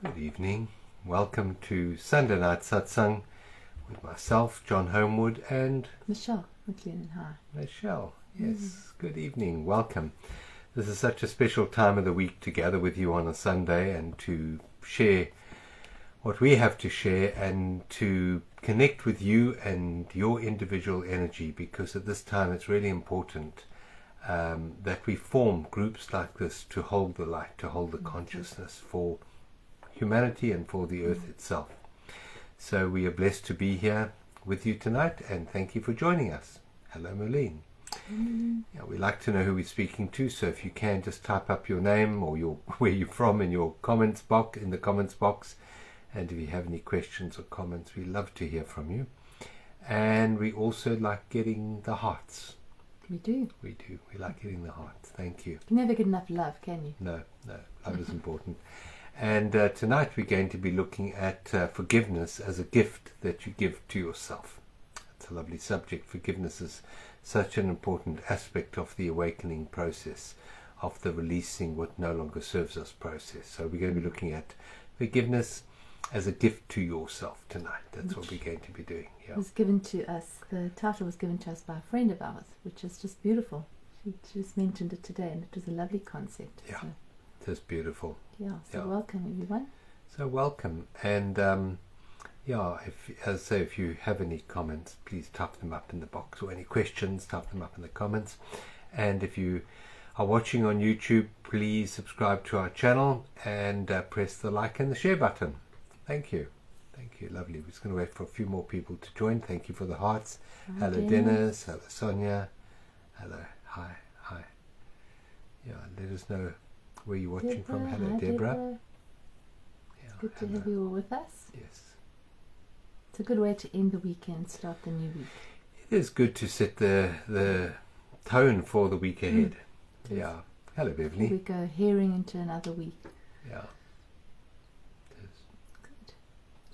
Good evening. Welcome to Sunday Night Satsang with myself, John Homewood, and Michelle McLennan. Hi. Michelle. Yes, Good evening. Welcome. This is such a special time of the week to gather with you on a Sunday and to share what we have to share and to connect with you and your individual energy, because at this time it's really important that we form groups like this to hold the light, to hold the consciousness for humanity and for the earth itself. So we are blessed to be here with you tonight, and thank you for joining us. Hello, Marlene. Yeah, we like to know who we're speaking to, so if you can just type up your name or where you're from in your comments box, and if you have any questions or comments, we love to hear from you. And we also like getting the hearts. We do. We like getting the hearts. Thank you. You can never get enough love, can you? No, love is important. And tonight we're going to be looking at forgiveness as a gift that you give to yourself. It's a lovely subject. Forgiveness is such an important aspect of the awakening process, of the releasing what no longer serves us process. So we're going to be looking at forgiveness as a gift to yourself tonight. That's what we're going to be doing. Yeah. It was given to us, the title was given to us by a friend of ours, which is just beautiful. She just mentioned it today, and it was a lovely concept. Yeah, so, it is beautiful. Yeah, welcome everyone. So welcome. And if you have any comments, please type them up in the box, or any questions, type them up in the comments. And if you are watching on YouTube, please subscribe to our channel and press the like and the share button. Thank you. Lovely. We're just going to wait for a few more people to join. Thank you for the hearts. Hello, Dennis. Hello, Sonia. Hello. Hi. Yeah, let us know where you're watching from. Hello, Hi, Deborah. It's good to have you all with us. Yes. It's a good way to end the weekend, start the new week. It is good to set the tone for the week ahead. Yeah. Hello, Beverly. We go hearing into another week. Yeah. Good.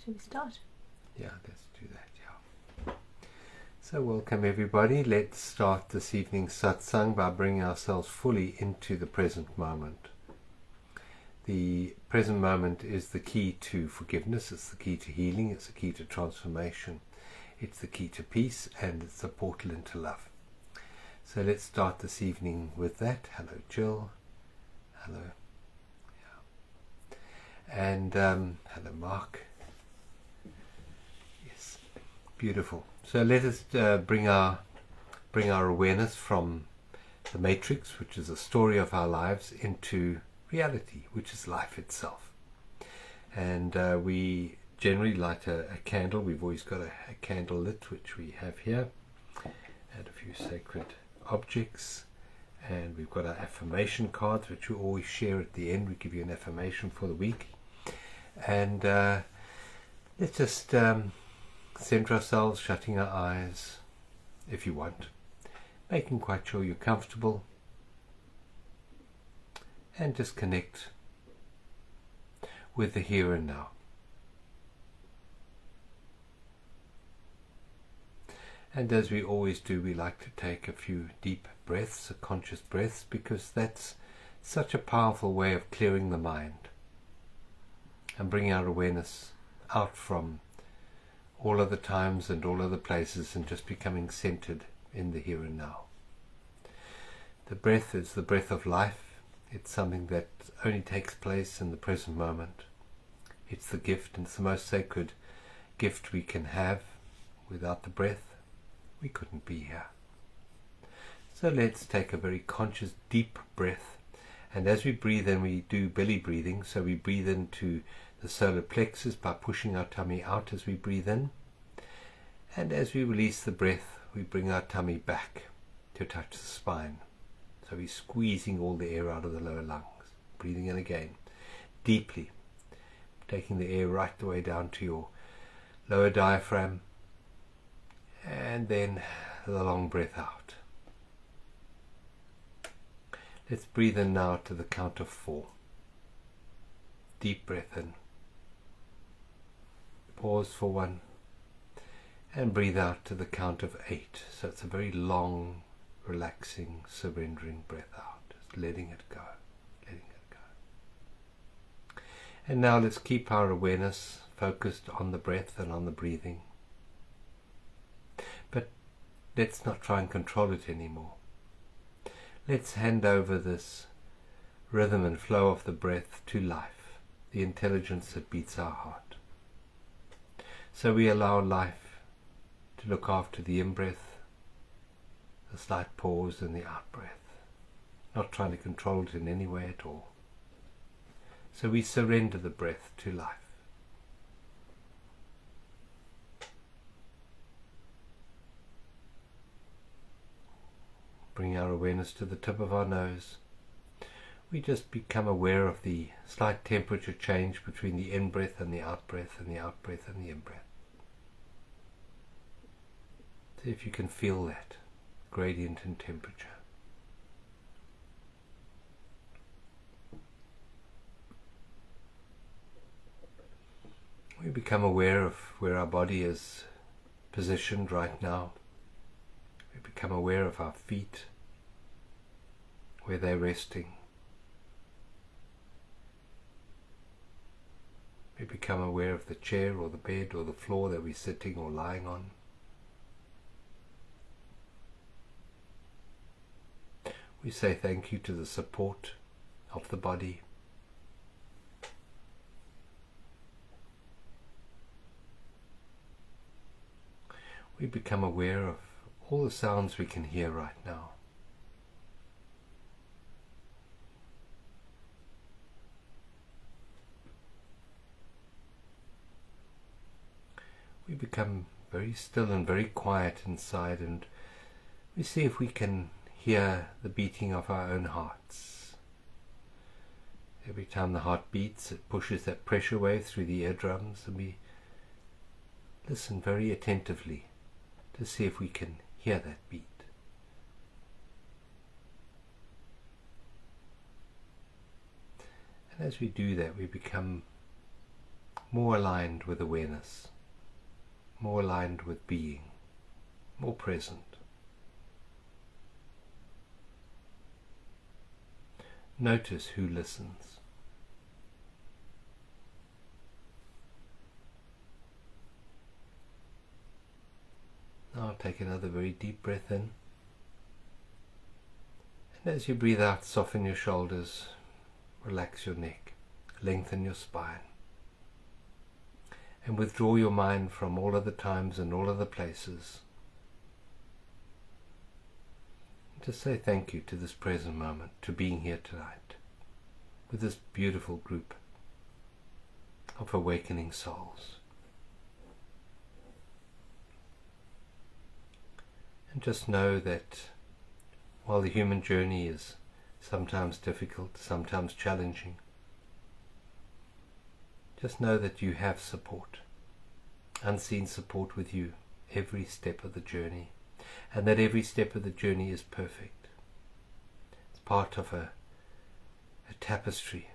Shall we start? Yeah, let's do that. Yeah. So welcome everybody. Let's start this evening's satsang by bringing ourselves fully into the present moment. The present moment is the key to forgiveness, it's the key to healing, it's the key to transformation, it's the key to peace, and it's the portal into love. So let's start this evening with that. Hello, Jill. Hello. Yeah. And hello, Mark. Yes, beautiful. So let us bring our awareness from the matrix, which is a story of our lives, into reality, which is life itself. And we generally light a candle. We've always got a candle lit, which we have here, and a few sacred objects. And we've got our affirmation cards, which we always share at the end. We give you an affirmation for the week. And let's just center ourselves, shutting our eyes if you want, making quite sure you're comfortable, and just connect with the here and now. And as we always do, we like to take a few deep breaths, conscious breaths, because that's such a powerful way of clearing the mind and bringing our awareness out from all other times and all other places and just becoming centered in the here and now. The breath is the breath of life. It's something that only takes place in the present moment. It's the gift, and it's the most sacred gift we can have. Without the breath, we couldn't be here. So let's take a very conscious, deep breath. And as we breathe in, we do belly breathing. So we breathe into the solar plexus by pushing our tummy out as we breathe in. And as we release the breath, we bring our tummy back to touch the spine. So we're squeezing all the air out of the lower lungs. Breathing in again, deeply. Taking the air right the way down to your lower diaphragm. And then the long breath out. Let's breathe in now to the count of 4. Deep breath in. Pause for 1. And breathe out to the count of 8. So it's a very long, relaxing, surrendering breath out. Just letting it go. And now let's keep our awareness focused on the breath and on the breathing. But let's not try and control it anymore. Let's hand over this rhythm and flow of the breath to life, the intelligence that beats our heart. So we allow life to look after the in-breath, the slight pause and the out-breath, not trying to control it in any way at all. So we surrender the breath to life. Bring our awareness to the tip of our nose. We just become aware of the slight temperature change between the in-breath and the out-breath and the out-breath and the in-breath. See if you can feel that gradient in temperature. We become aware of where our body is positioned right now. We become aware of our feet, where they're resting. We become aware of the chair or the bed or the floor that we're sitting or lying on. We say thank you to the support of the body. We become aware of all the sounds we can hear right now. We become very still and very quiet inside, and we see if we can hear the beating of our own hearts. Every time the heart beats, it pushes that pressure wave through the eardrums, and we listen very attentively to see if we can hear that beat. And as we do that, we become more aligned with awareness, more aligned with being, more present. Notice who listens. Now take another very deep breath in. And as you breathe out, soften your shoulders, relax your neck, lengthen your spine. And withdraw your mind from all other times and all other places. Just say thank you to this present moment, to being here tonight, with this beautiful group of awakening souls. And just know that while the human journey is sometimes difficult, sometimes challenging, just know that you have support, unseen support with you every step of the journey, and that every step of the journey is perfect. It's part of a tapestry,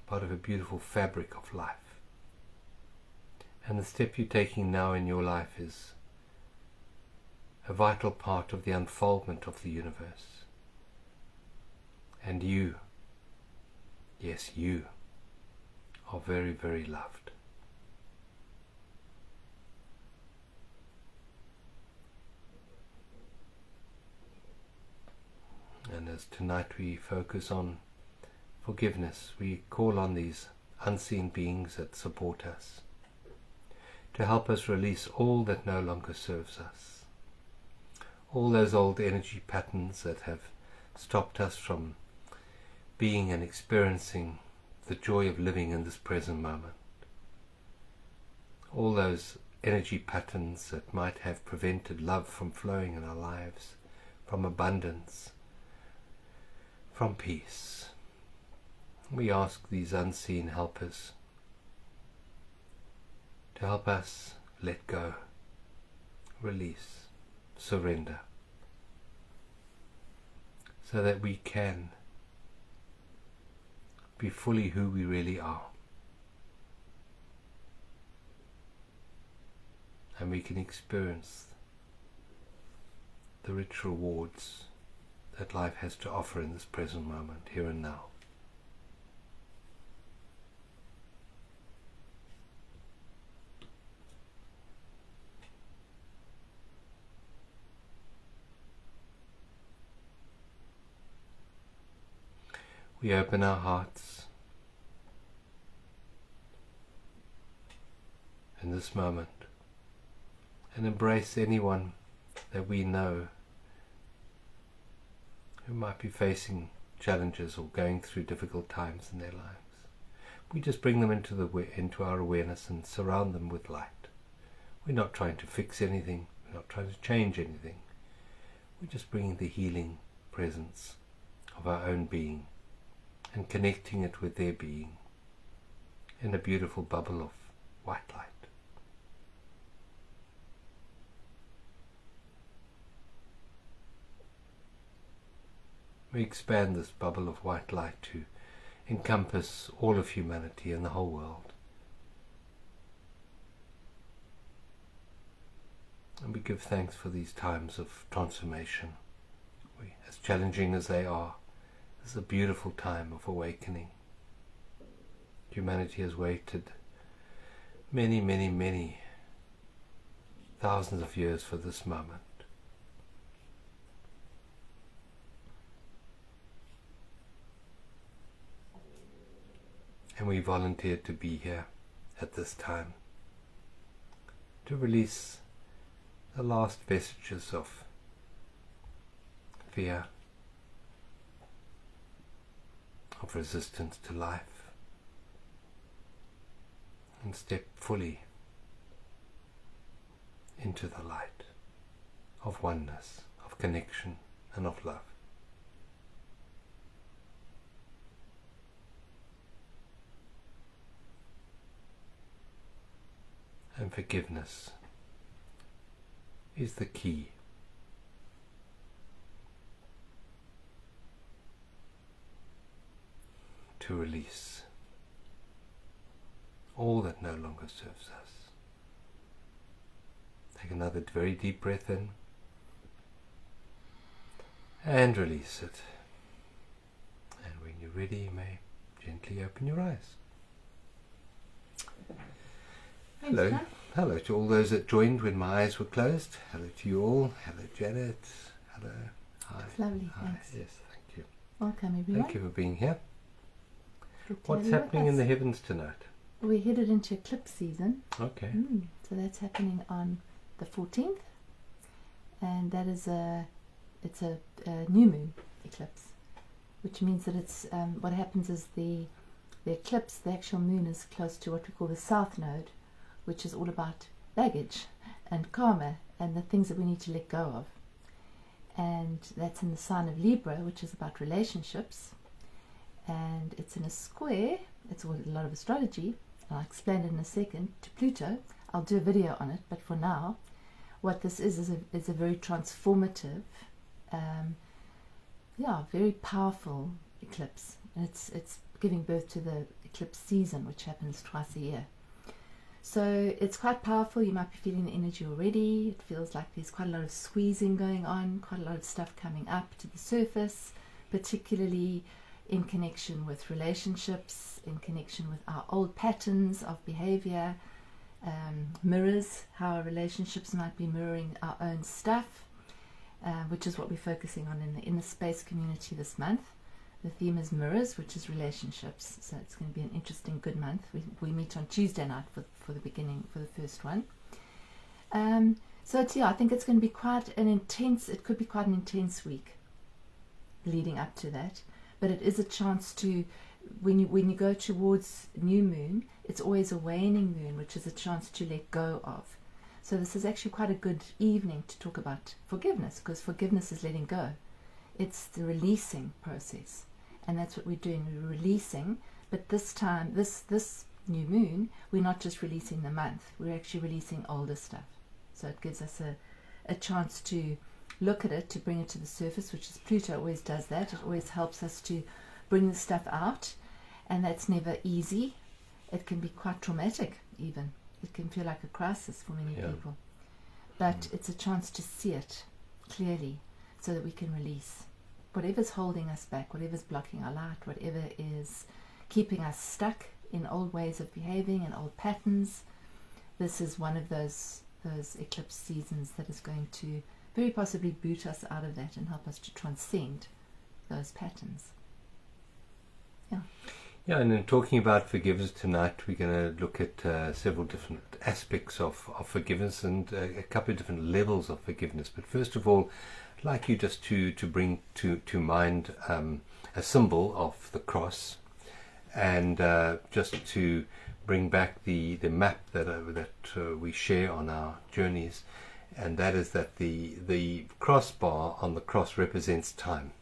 part of a beautiful fabric of life. And the step you're taking now in your life is a vital part of the unfoldment of the universe. And you, yes, you, are very, very loved. And as tonight we focus on forgiveness, we call on these unseen beings that support us to help us release all that no longer serves us, all those old energy patterns that have stopped us from being and experiencing the joy of living in this present moment, all those energy patterns that might have prevented love from flowing in our lives, from abundance, from peace. We ask these unseen helpers to help us let go, release, surrender, so that we can be fully who we really are, and we can experience the rich rewards that life has to offer in this present moment, here and now. we open our hearts in this moment and embrace anyone that we know who might be facing challenges or going through difficult times in their lives. We just bring them into our awareness and surround them with light. We're not trying to fix anything. We're not trying to change anything. We're just bringing the healing presence of our own being and connecting it with their being in a beautiful bubble of white light. We expand this bubble of white light to encompass all of humanity and the whole world. And we give thanks for these times of transformation. As challenging as they are, this is a beautiful time of awakening. Humanity has waited many, many, many thousands of years for this moment. And we volunteered to be here at this time to release the last vestiges of fear, of resistance to life, and step fully into the light of oneness, of connection, and of love. And forgiveness is the key to release all that no longer serves us. Take another very deep breath in and release it. And when you're ready, you may gently open your eyes. Hello. Thanks, Hello to all those that joined when my eyes were closed. Hello to you all. Hello Janet. Hello. Hi. It's lovely, Hi. thanks. Yes, thank you. Welcome everyone. Thank you for being here. Good to What's have you happening with in the us. heavens tonight? We're headed into eclipse season. Okay. So that's happening on the 14th, and that is a new moon eclipse, which means that it's what happens is the eclipse, the actual moon, is close to what we call the south node, which is all about baggage and karma and the things that we need to let go of. And that's in the sign of Libra, which is about relationships. And it's in a square. It's a lot of astrology. I'll explain it in a second. To Pluto. I'll do a video on it, but for now, what this is a very transformative, very powerful eclipse. And it's giving birth to the eclipse season, which happens twice a year. So it's quite powerful. You might be feeling the energy already. It feels like there's quite a lot of squeezing going on, quite a lot of stuff coming up to the surface, particularly in connection with relationships, in connection with our old patterns of behavior, mirrors, how our relationships might be mirroring our own stuff, which is what we're focusing on in the inner space community this month. The theme is mirrors, which is relationships, so it's going to be an interesting, good month. We meet on Tuesday night for the beginning, for the first one. So I think it's going to be quite an intense, it could be quite an intense week leading up to that, but it is a chance to, when you go towards new moon, it's always a waning moon, which is a chance to let go of. So this is actually quite a good evening to talk about forgiveness, because forgiveness is letting go. It's the releasing process, and that's what we're doing. We're releasing, but this time, this new moon, we're not just releasing the month, we're actually releasing older stuff. So it gives us a chance to look at it, to bring it to the surface, which is Pluto always does that. It always helps us to bring the stuff out, and that's never easy. It can be quite traumatic even. It can feel like a crisis for many people. But it's a chance to see it clearly so that we can release whatever's holding us back, whatever's blocking our light, whatever is keeping us stuck in old ways of behaving and old patterns. This is one of those eclipse seasons that is going to very possibly boot us out of that and help us to transcend those patterns. Yeah, and in talking about forgiveness tonight, we're going to look at several different aspects of forgiveness and a couple of different levels of forgiveness. But first of all, I'd like you just to bring to mind a symbol of the cross, and just to bring back the map that we share on our journeys, and that is that the crossbar on the cross represents time,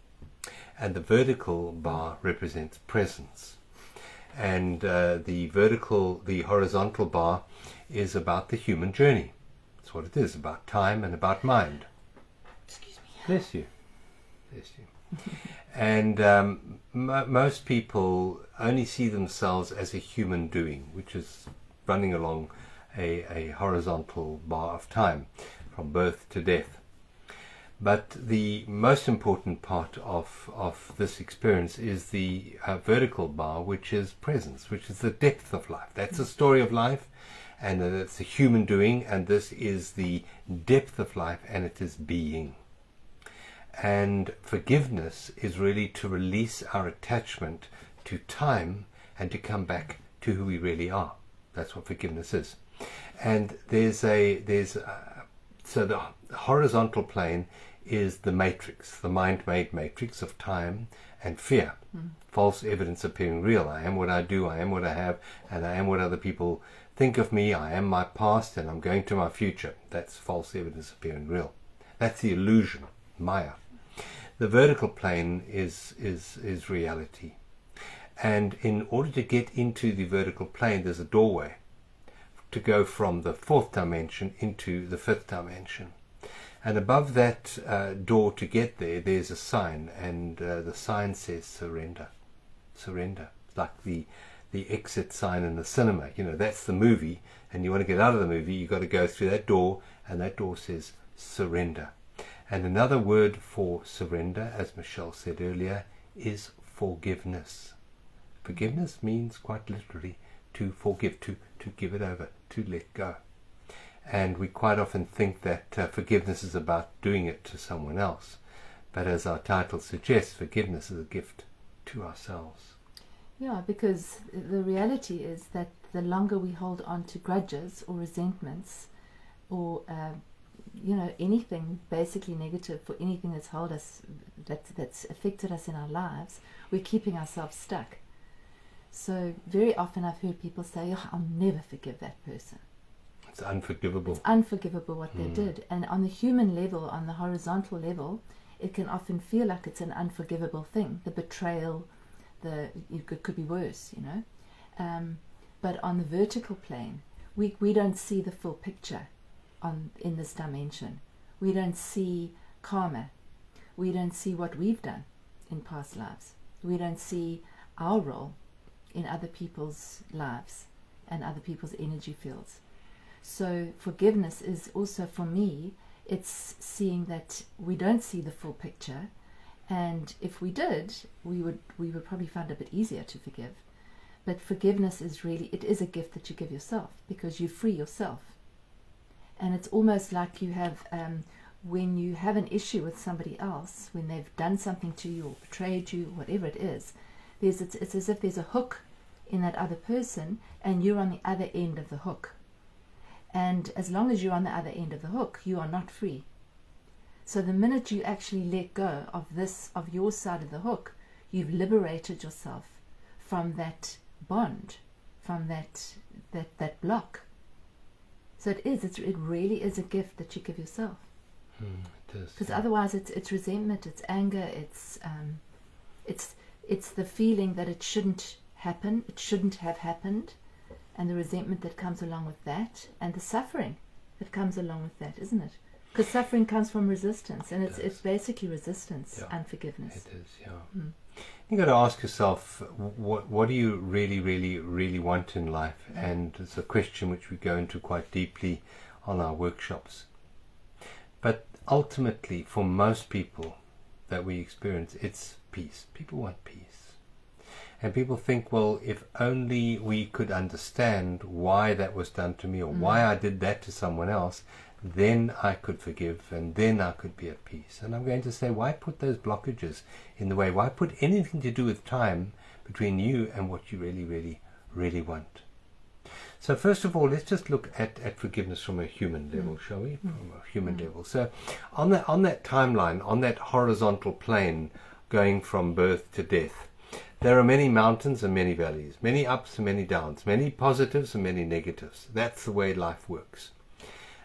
and the vertical bar represents presence. And the horizontal bar is about the human journey. That's what it is, about time and about mind. Excuse me. Bless you. Bless you. And most people only see themselves as a human doing, which is running along a horizontal bar of time, from birth to death. But the most important part of this experience is the vertical bar, which is presence, which is the depth of life. That's the story of life, and it's a human doing, and this is the depth of life, and it is being. And forgiveness is really to release our attachment to time and to come back to who we really are. That's what forgiveness is. And so the horizontal plane is the matrix, the mind-made matrix of time and fear. False evidence appearing real. I am what I do, I am what I have, and I am what other people think of me. I am my past, and I'm going to my future. That's false evidence appearing real. That's the illusion, Maya. The vertical plane is reality. And in order to get into the vertical plane, there's a doorway to go from the fourth dimension into the fifth dimension. And above that door to get there, there's a sign, and the sign says surrender. Surrender. It's like the exit sign in the cinema. You know, that's the movie, and you want to get out of the movie, you've got to go through that door, and that door says surrender. And another word for surrender, as Michelle said earlier, is forgiveness. Forgiveness means quite literally to forgive, to give it over, to let go. And we quite often think that forgiveness is about doing it to someone else. But as our title suggests, forgiveness is a gift to ourselves. Yeah, because the reality is that the longer we hold on to grudges or resentments or anything basically negative, for anything that's held us, that's affected us in our lives, we're keeping ourselves stuck. So very often I've heard people say, "Oh, I'll never forgive that person." It's unforgivable. It's unforgivable what they did. And on the human level, on the horizontal level, it can often feel like it's an unforgivable thing. The betrayal, it could be worse, But on the vertical plane, we don't see the full picture in this dimension. We don't see karma. We don't see what we've done in past lives. We don't see our role in other people's lives and other people's energy fields. So forgiveness is also, for me, it's seeing that we don't see the full picture, and if we did, we would probably find it a bit easier to forgive. But forgiveness is really, it is a gift that you give yourself, because you free yourself. And it's almost like you have, when you have an issue with somebody else, when they've done something to you or betrayed you, whatever it is, it's as if there's a hook in that other person, and you're on the other end of the hook. And as long as you're on the other end of the hook, you are not free. So the minute you actually let go of your side of the hook, you've liberated yourself from that bond, from that block. So it really is a gift that you give yourself. It is. Because otherwise it's resentment, it's anger, it's the feeling that it shouldn't happen, it shouldn't have happened, and the resentment that comes along with that, and the suffering that comes along with that, isn't it? Because suffering comes from resistance, and it's basically resistance, unforgiveness. It is, yeah. You've got to ask yourself, what do you really, really, really want in life? And it's a question which we go into quite deeply on our workshops. But ultimately, for most people that we experience, it's peace. People want peace. And people think, well, if only we could understand why that was done to me, or why I did that to someone else, then I could forgive, and then I could be at peace. And I'm going to say, why put those blockages in the way? Why put anything to do with time between you and what you really, really, really want. So first of all, let's just look at forgiveness from a human level, shall we? From a human level. So on that timeline, on that horizontal plane going from birth to death, there are many mountains and many valleys, many ups and many downs, many positives and many negatives. That's the way life works.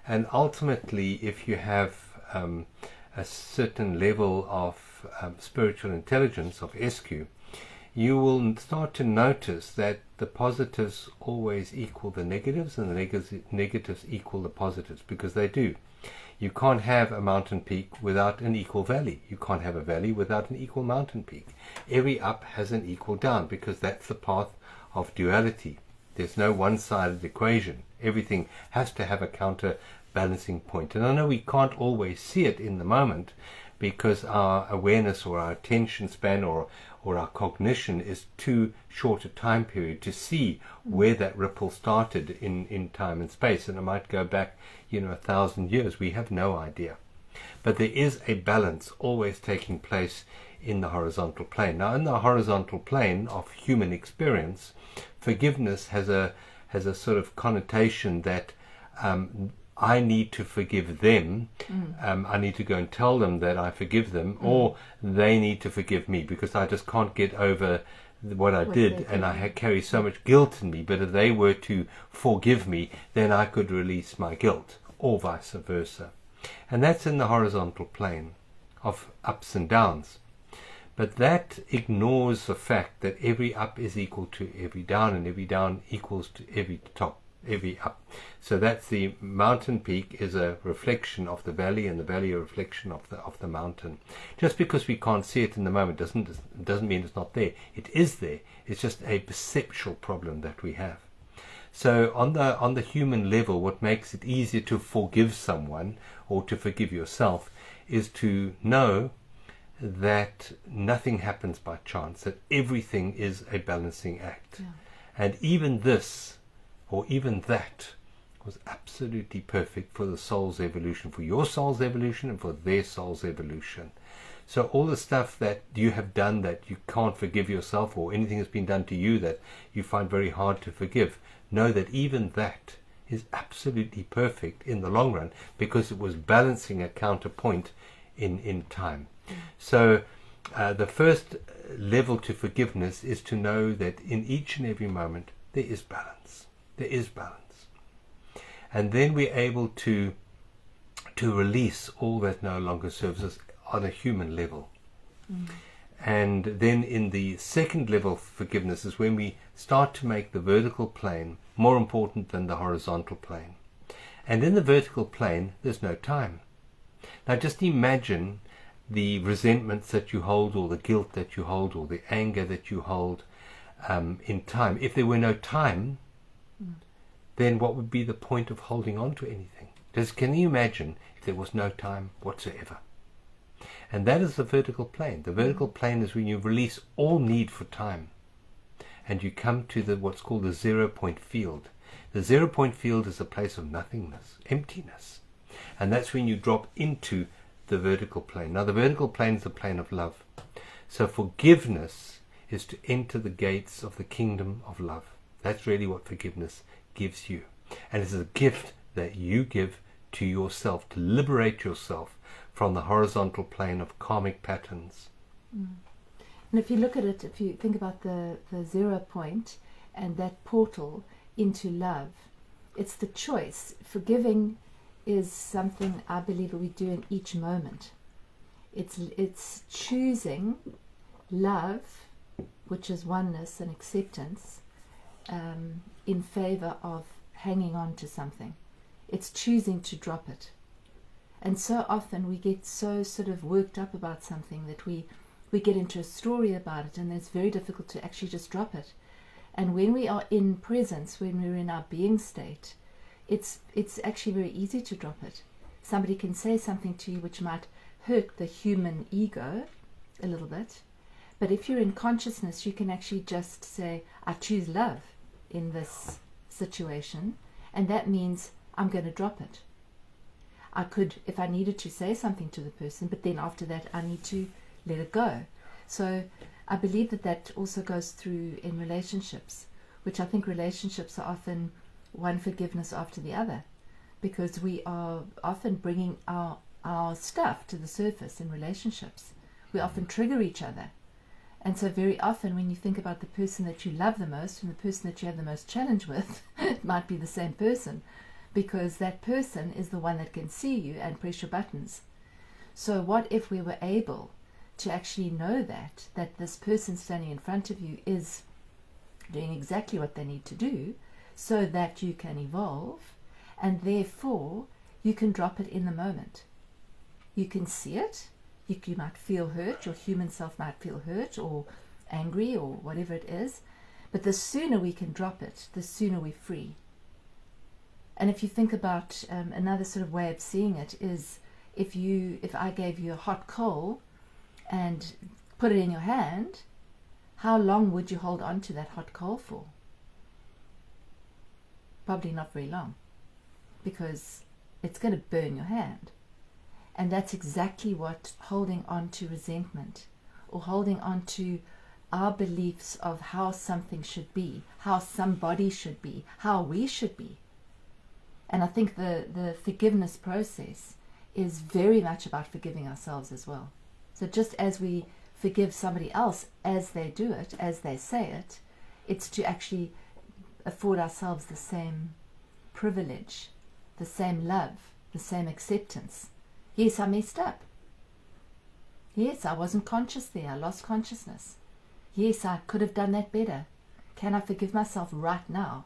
And ultimately, if you have a certain level of spiritual intelligence, of SQ, you will start to notice that the positives always equal the negatives and the negatives equal the positives, because they do. You can't have a mountain peak without an equal valley. You can't have a valley without an equal mountain peak. Every up has an equal down, because that's the path of duality. There's no one-sided equation. Everything has to have a counterbalancing point. And I know we can't always see it in the moment, because our awareness or our attention span or our cognition is too short a time period to see where that ripple started in time and space. And it might go back, 1,000 years. We have no idea. But there is a balance always taking place in the horizontal plane. Now, in the horizontal plane of human experience, forgiveness has a sort of connotation that I need to forgive them. I need to go and tell them that I forgive them, or they need to forgive me, because I just can't get over what I did, and I carry so much guilt in me. But if they were to forgive me, then I could release my guilt, or vice versa. And that's in the horizontal plane of ups and downs. But that ignores the fact that every up is equal to every down, and every down equals to every top, every up. So that's the mountain peak is a reflection of the valley, and the valley a reflection of the mountain. Just because we can't see it in the moment doesn't mean it's not there. It is there. It's just a perceptual problem that we have. So on the human level, what makes it easier to forgive someone or to forgive yourself is to know that nothing happens by chance, that everything is a balancing act. Yeah. And even this, or even that, was absolutely perfect for the soul's evolution, for your soul's evolution and for their soul's evolution. So all the stuff that you have done that you can't forgive yourself, or anything that's been done to you that you find very hard to forgive, know that even that is absolutely perfect in the long run, because it was balancing a counterpoint in time. So the first level to forgiveness is to know that in each and every moment there is balance. There is balance. And then we're able to release all that no longer serves us on a human level. And then in the second level of forgiveness is when we start to make the vertical plane more important than the horizontal plane. And in the vertical plane, there's no time. Now just imagine the resentments that you hold, or the guilt that you hold, or the anger that you hold in time. If there were no time, then what would be the point of holding on to anything? Can you imagine if there was no time whatsoever? And that is the vertical plane. The vertical plane is when you release all need for time, and you come to what's called the 0 point field. The 0 point field is a place of nothingness, emptiness. And that's when you drop into the vertical plane. Now the vertical plane is the plane of love. So forgiveness is to enter the gates of the kingdom of love. That's really what forgiveness gives you. And it's a gift that you give to yourself, to liberate yourself from the horizontal plane of karmic patterns. And if you look at it, if you think about the 0 point and that portal into love, it's the choice. Forgiving is something I believe that we do in each moment. It's choosing love, which is oneness and acceptance, in favor of hanging on to something. It's choosing to drop it. And so often we get so sort of worked up about something that we get into a story about it, and it's very difficult to actually just drop it. And when we are in presence, when we're in our being state, it's actually very easy to drop it. Somebody can say something to you which might hurt the human ego a little bit, but if you're in consciousness, you can actually just say, I choose love in this situation, and that means I'm going to drop it. I could, if I needed to, say something to the person, but then after that I need to let it go. So I believe that that also goes through in relationships, which I think relationships are often one forgiveness after the other, because we are often bringing our stuff to the surface in relationships. We often trigger each other. And so very often when you think about the person that you love the most and the person that you have the most challenge with, it might be the same person, because that person is the one that can see you and press your buttons. So what if we were able to actually know that this person standing in front of you is doing exactly what they need to do so that you can evolve, and therefore you can drop it in the moment. You can see it. You might feel hurt, your human self might feel hurt or angry or whatever it is, but the sooner we can drop it, the sooner we're free. And if you think about another sort of way of seeing it is, if I gave you a hot coal and put it in your hand, how long would you hold on to that hot coal for? Probably not very long, because it's going to burn your hand. And that's exactly what holding on to resentment or holding on to our beliefs of how something should be, how somebody should be, how we should be. And I think the forgiveness process is very much about forgiving ourselves as well. So just as we forgive somebody else as they do it, as they say it, it's to actually afford ourselves the same privilege, the same love, the same acceptance. Yes, I messed up. Yes, I wasn't conscious there. I lost consciousness. Yes, I could have done that better. Can I forgive myself right now?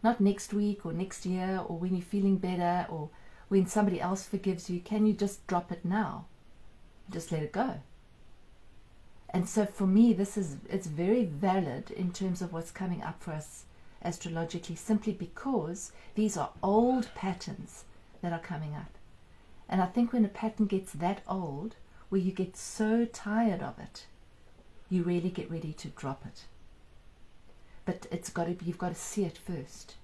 Not next week or next year or when you're feeling better or when somebody else forgives you. Can you just drop it now? Just let it go. And so for me, it's very valid in terms of what's coming up for us astrologically, simply because these are old patterns that are coming up. And I think when a pattern gets that old, where you get so tired of it, you really get ready to drop it. But you've got to see it first,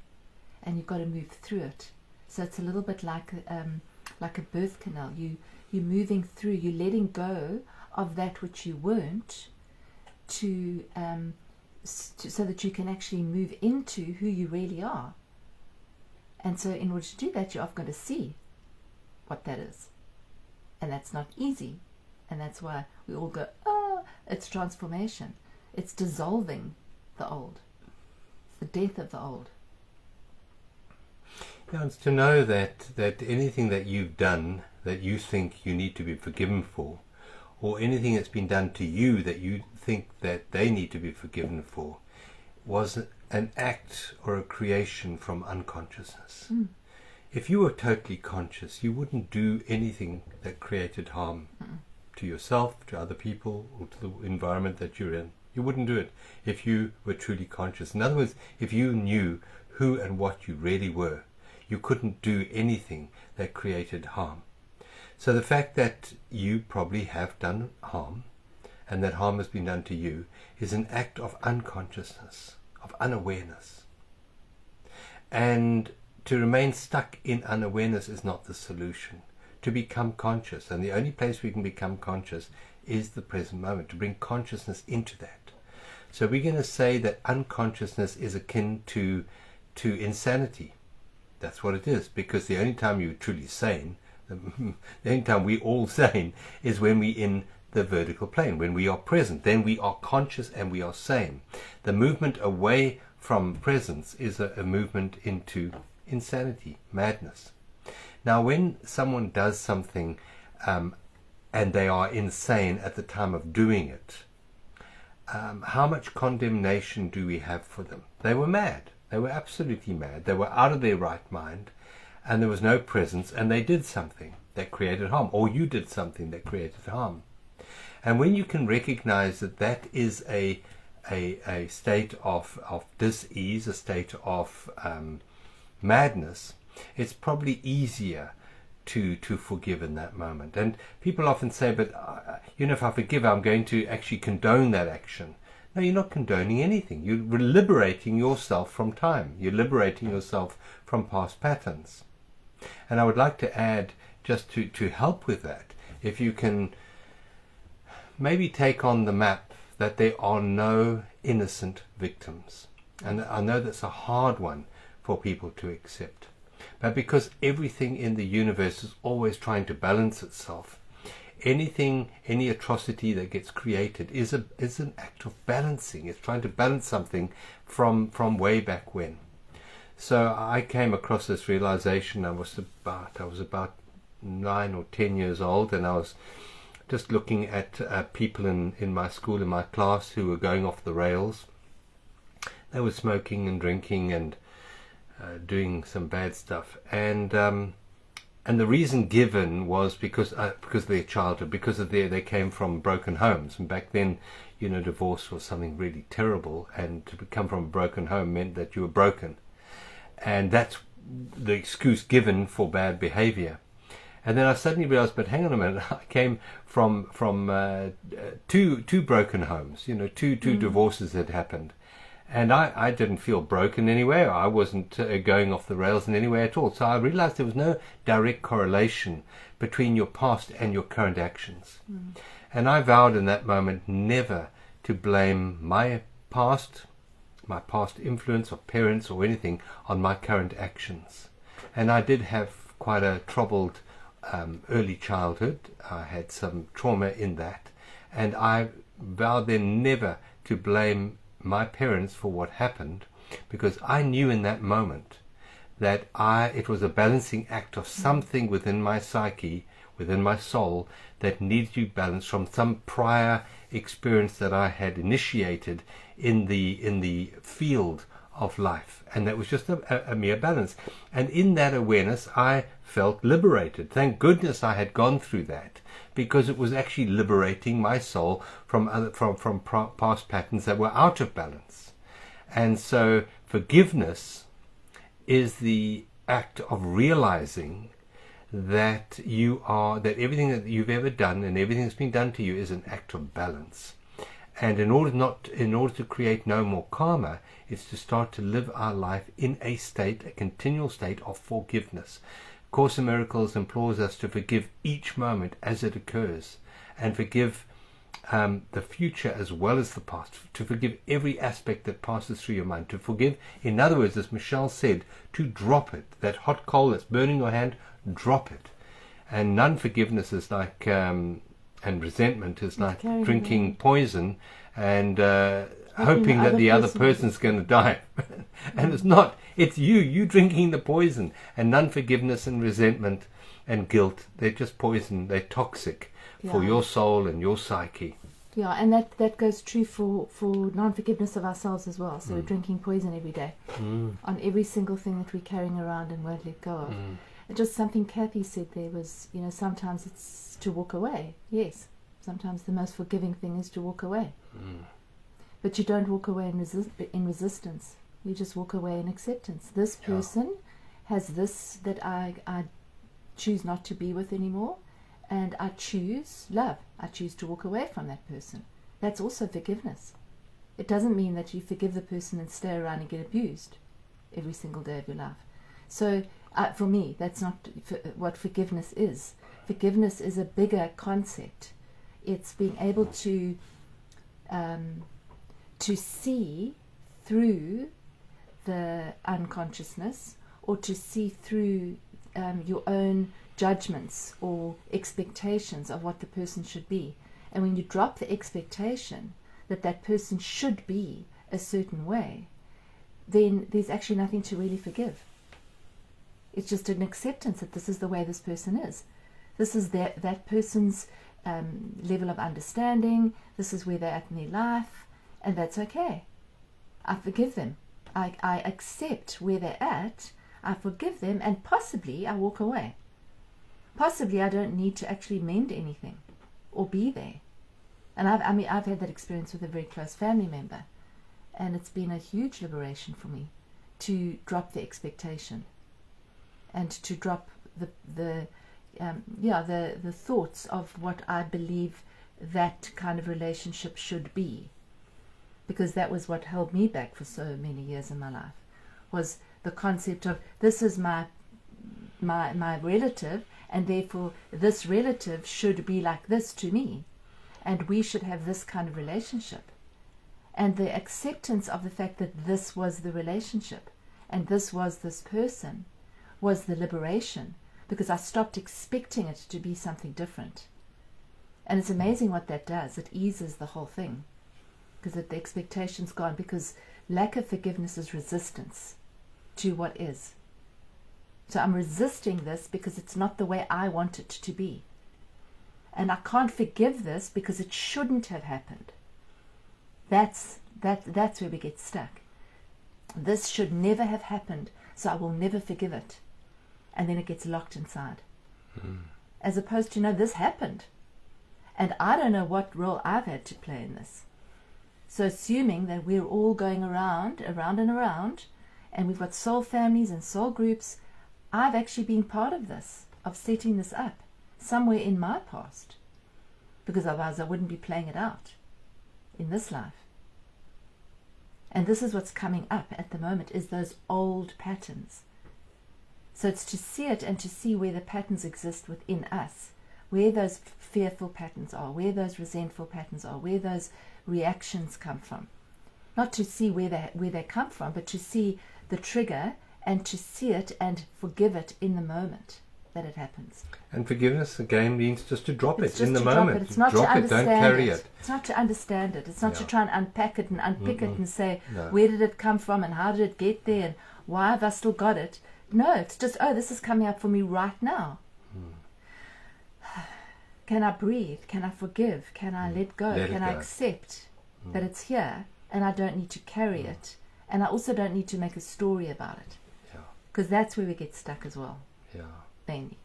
and you've got to move through it. So it's a little bit like a birth canal. You're moving through. You're letting go of that which you weren't, so that you can actually move into who you really are. And so in order to do that, you're often going to see what that is. And that's not easy. And that's why we all go, oh, it's transformation. It's dissolving the old. It's the death of the old. Yeah, it's to know that anything that you've done that you think you need to be forgiven for, or anything that's been done to you that you think that they need to be forgiven for, was an act or a creation from unconsciousness. If you were totally conscious, you wouldn't do anything that created harm to yourself, to other people, or to the environment that you're in. You wouldn't do it if you were truly conscious. In other words, if you knew who and what you really were, you couldn't do anything that created harm. So the fact that you probably have done harm, and that harm has been done to you, is an act of unconsciousness, of unawareness. And to remain stuck in unawareness is not the solution. To become conscious, and the only place we can become conscious is the present moment, to bring consciousness into that. So we're going to say that unconsciousness is akin to insanity. That's what it is, because the only time you're truly sane, the only time we're all sane, is when we're in the vertical plane, when we are present. Then we are conscious and we are sane. The movement away from presence is a movement into insanity, madness. Now, when someone does something and they are insane at the time of doing it, how much condemnation do we have for them? They were mad. They were absolutely mad. They were out of their right mind, and there was no presence, and they did something that created harm, or you did something that created harm. And when you can recognize that that is a state of dis-ease, a state of madness, it's probably easier to forgive in that moment. And people often say, but if I forgive, I'm going to actually condone that action. No, you're not condoning anything. You're liberating yourself from time. You're liberating yourself from past patterns. And I would like to add, just to help with that, if you can maybe take on the map that there are no innocent victims. And I know that's a hard one for people to accept. But because everything in the universe is always trying to balance itself, any atrocity that gets created is an act of balancing. It's trying to balance something from way back when. So I came across this realization. I was about 9 or 10 years old, and I was just looking at people in my school, in my class, who were going off the rails. They were smoking and drinking and doing some bad stuff, and the reason given was because of their childhood, because of they came from broken homes, and back then, divorce was something really terrible, and to come from a broken home meant that you were broken, and that's the excuse given for bad behavior. And then I suddenly realized, but hang on a minute, I came from two broken homes, two divorces had happened. And I didn't feel broken anywhere. I wasn't going off the rails in any way at all. So I realized there was no direct correlation between your past and your current actions. And I vowed in that moment never to blame my past influence or parents or anything on my current actions. And I did have quite a troubled early childhood. I had some trauma in that. And I vowed then never to blame my parents for what happened, because I knew in that moment that it was a balancing act of something within my psyche, within my soul, that needed to be balanced from some prior experience that I had initiated in the field of life, and that was just a mere balance. And in that awareness I felt liberated. Thank goodness I had gone through that, because it was actually liberating my soul from past patterns that were out of balance. And so forgiveness is the act of realizing that that everything that you've ever done and everything that's been done to you is an act of balance. And in order to create no more karma, it's to start to live our life in a continual state of forgiveness. Course in Miracles implores us to forgive each moment as it occurs, and forgive the future as well as the past, to forgive every aspect that passes through your mind, to forgive, in other words, as Michelle said, to drop it. That hot coal that's burning your hand, drop it. And non-forgiveness is like, and resentment is like drinking poison and hoping that the other person's going to die. And it's not. It's you drinking the poison. And non-forgiveness and resentment and guilt, they're just poison. They're toxic for your soul and your psyche. Yeah, and that goes true for non-forgiveness of ourselves as well. So we're drinking poison every day on every single thing that we're carrying around and won't let go of. And just something Kathy said there was, sometimes it's to walk away. Yes, sometimes the most forgiving thing is to walk away. But you don't walk away in resistance. You just walk away in acceptance. This person has this that I choose not to be with anymore, and I choose love. I choose to walk away from that person. That's also forgiveness. It doesn't mean that you forgive the person and stay around and get abused every single day of your life. So for me, that's not what forgiveness is. Forgiveness is a bigger concept. It's being able to see through the unconsciousness, or to see through your own judgments or expectations of what the person should be. And when you drop the expectation that that person should be a certain way, then there's actually nothing to really forgive. It's just an acceptance that this is the way this person is. This is that person's level of understanding. This is where they're at in their life, and that's okay. I forgive them. I accept where they're at. I forgive them, and possibly I walk away. Possibly I don't need to actually mend anything or be there. And I've had that experience with a very close family member, and it's been a huge liberation for me to drop the expectation and to drop the thoughts of what I believe that kind of relationship should be, because that was what held me back for so many years in my life, was the concept of this is my relative, and therefore this relative should be like this to me. and we should have this kind of relationship. And the acceptance of the fact that this was the relationship and this was this person was the liberation, because I stopped expecting it to be something different. And it's amazing what that does. It eases the whole thing, because the expectation's gone, because lack of forgiveness is resistance to what is. So I'm resisting this because it's not the way I want it to be. And I can't forgive this because it shouldn't have happened. That's where we get stuck. This should never have happened, so I will never forgive it. And then it gets locked inside. As opposed to, no, this happened. And I don't know what role I've had to play in this. So assuming that we're all going around and around, and we've got soul families and soul groups, I've actually been part of this, of setting this up, somewhere in my past. Because otherwise I wouldn't be playing it out in this life. And this is what's coming up at the moment, is those old patterns. So it's to see it and to see where the patterns exist within us, where those fearful patterns are, where those resentful patterns are, where those reactions come from. Not to see where they come from, but to see the trigger and to see it and forgive it in the moment that it happens. And forgiveness, again, means just to drop It's it in the just to moment. drop it. It's not drop to it, don't understand carry it. it. It's not to understand it. It's not to try and unpack it and unpick it and say, No. where did it come from and how did it get there and why have I still got it? No, it's just, oh, this is coming up for me right now. Can I breathe? Can I forgive? Can I let go? Can I accept that it's here and I don't need to carry it? And I also don't need to make a story about it. Because that's where we get stuck as well. Mainly.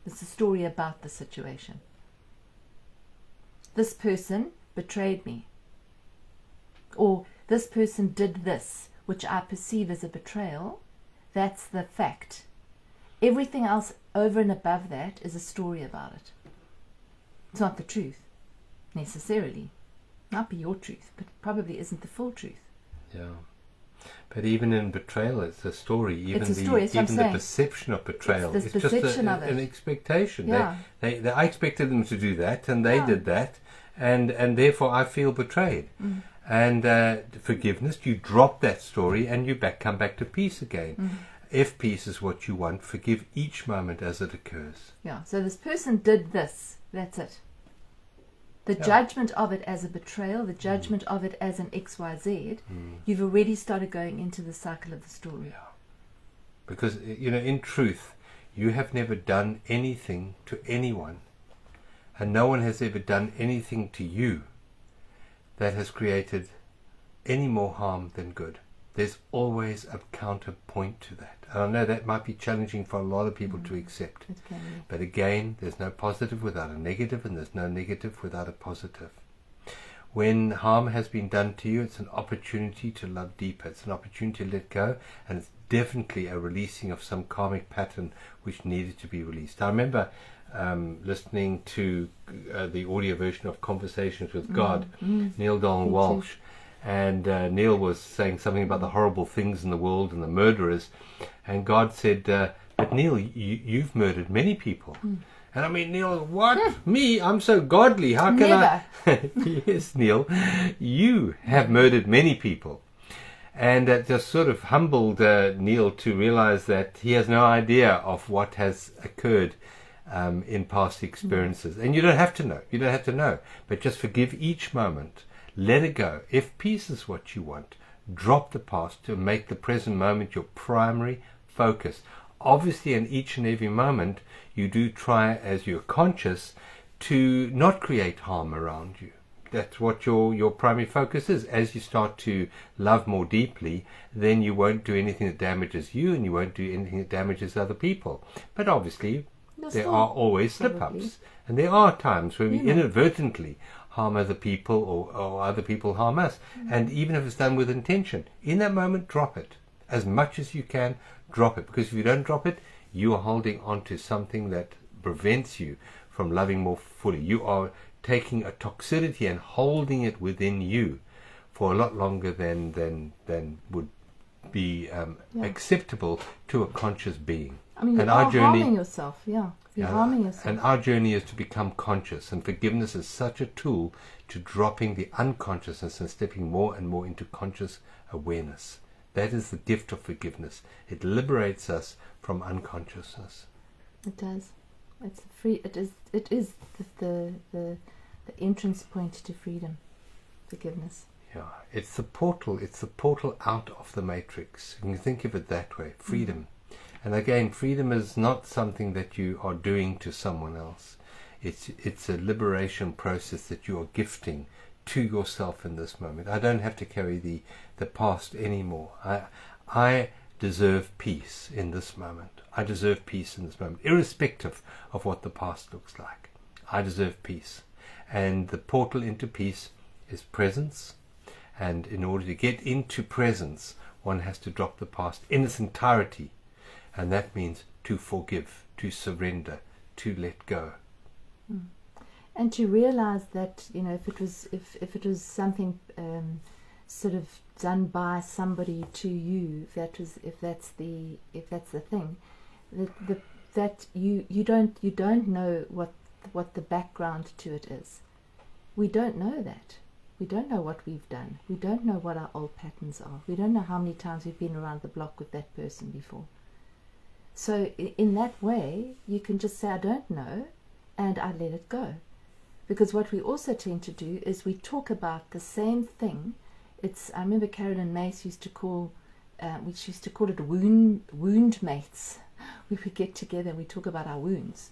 It's a story about the situation. This person betrayed me. Or this person did this, which I perceive as a betrayal. That's the fact. Everything else over and above that is a story about it. It's not the truth, necessarily. Might be your truth, but probably isn't the full truth. But even in betrayal, it's a story. Even it's a story. even the perception of betrayal is just an expectation. I expected them to do that, and they did that, and therefore I feel betrayed. And forgiveness, you drop that story, and you come back to peace again. If peace is what you want, forgive each moment as it occurs. So this person did this. That's it. The judgment of it as a betrayal, the judgment of it as an XYZ, you've already started going into the cycle of the story. Because, in truth, you have never done anything to anyone, and no one has ever done anything to you that has created any more harm than good. There's always a counterpoint to that. And I know that might be challenging for a lot of people to accept. But again, there's no positive without a negative, and there's no negative without a positive. When harm has been done to you, it's an opportunity to love deeper. It's an opportunity to let go, and it's definitely a releasing of some karmic pattern which needed to be released. I remember listening to the audio version of Conversations with God, Neil Donald Walsh. And Neil was saying something about the horrible things in the world and the murderers, and God said, but Neil, you've murdered many people. And I mean, Neil, what? Me? I'm so godly. How can I? Yes, Neil, you have murdered many people. And that just sort of humbled Neil to realize that he has no idea of what has occurred in past experiences. And you don't have to know. You don't have to know. But just forgive each moment. Let it go. If peace is what you want, drop the past to make the present moment your primary focus. Obviously, in each and every moment, you do try, as you're conscious, to not create harm around you. That's what your primary focus is. As you start to love more deeply, then you won't do anything that damages you, and you won't do anything that damages other people. But obviously, there are always slip-ups. And there are times where we inadvertently harm other people, or other people harm us. And even if it's done with intention, in that moment, drop it. As much as you can, drop it. Because if you don't drop it, you are holding on to something that prevents you from loving more fully. You are taking a toxicity and holding it within you for a lot longer than would be acceptable to a conscious being. I mean, you And are our journey, harming yourself. Yeah, you're harming yourself. and our journey is to become conscious, and forgiveness is such a tool to dropping the unconsciousness and stepping more and more into conscious awareness. That is the gift of forgiveness. It liberates us from unconsciousness. It does. It's free. It is the entrance point to freedom. Forgiveness. Yeah, it's the portal. It's the portal out of the matrix. You can think of it that way. Freedom. And again, freedom is not something that you are doing to someone else. It's a liberation process that you are gifting to yourself in this moment. I don't have to carry the past anymore. I deserve peace in this moment. I deserve peace in this moment, irrespective of what the past looks like. I deserve peace. And the portal into peace is presence. And in order to get into presence, one has to drop the past in its entirety. And that means to forgive, to surrender, to let go. And to realize that, if it was something sort of done by somebody to you, if that's the thing, that you don't know what the background to it is. We don't know that. We don't know what we've done. We don't know what our old patterns are. We don't know how many times we've been around the block with that person before. So in that way, you can just say, I don't know, and I let it go. Because what we also tend to do is we talk about the same thing. I remember Carolyn Mace used to call it wound mates. We would get together and we talk about our wounds.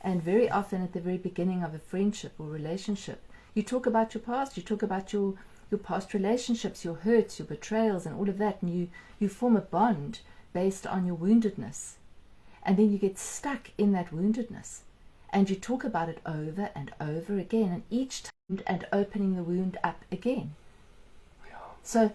And very often at the very beginning of a friendship or relationship, you talk about your past, you talk about your past relationships, your hurts, your betrayals and all of that, and you form a bond based on your woundedness. And then you get stuck in that woundedness. And you talk about it over and over again, and each time and opening the wound up again. So